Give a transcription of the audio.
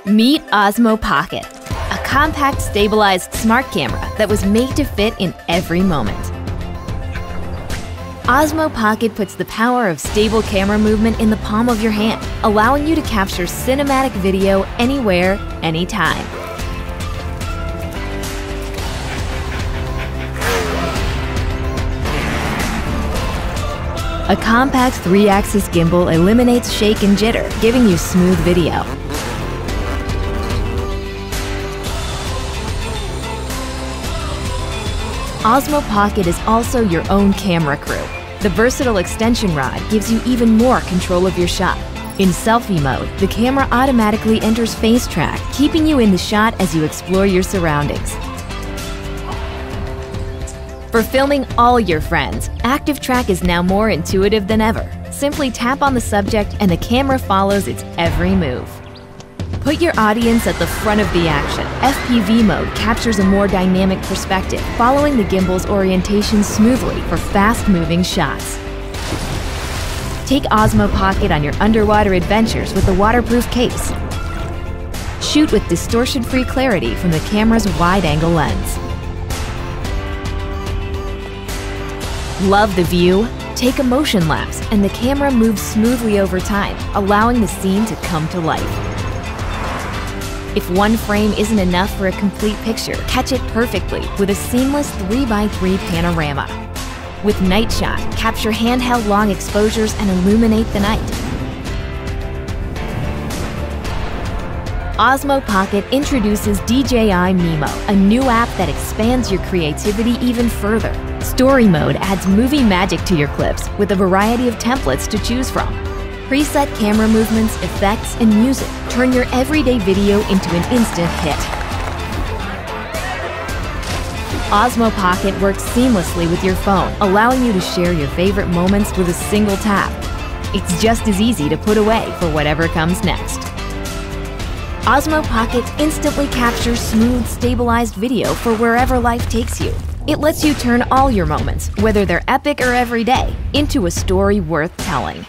Meet Osmo Pocket, a compact, stabilized smart camera that was made to fit in every moment. Osmo Pocket puts the power of stable camera movement in the palm of your hand, allowing you to capture cinematic video anywhere, anytime. A compact 3-axis gimbal eliminates shake and jitter, giving you smooth video. Osmo Pocket is also your own camera crew. The versatile extension rod gives you even more control of your shot. In selfie mode, the camera automatically enters face track, keeping you in the shot as you explore your surroundings. For filming all your friends, Active Track is now more intuitive than ever. Simply tap on the subject and the camera follows its every move. Put your audience at the front of the action. FPV mode captures a more dynamic perspective, following the gimbal's orientation smoothly for fast-moving shots. Take Osmo Pocket on your underwater adventures with the waterproof case. Shoot with distortion-free clarity from the camera's wide-angle lens. Love the view? Take a motion lapse, and the camera moves smoothly over time, allowing the scene to come to life. If one frame isn't enough for a complete picture, catch it perfectly with a seamless 3x3 panorama. With Night Shot, capture handheld long exposures and illuminate the night. Osmo Pocket introduces DJI Mimo, a new app that expands your creativity even further. Story mode adds movie magic to your clips with a variety of templates to choose from. Preset camera movements, effects, and music turn your everyday video into an instant hit. Osmo Pocket works seamlessly with your phone, allowing you to share your favorite moments with a single tap. It's just as easy to put away for whatever comes next. Osmo Pocket instantly captures smooth, stabilized video for wherever life takes you. It lets you turn all your moments, whether they're epic or everyday, into a story worth telling.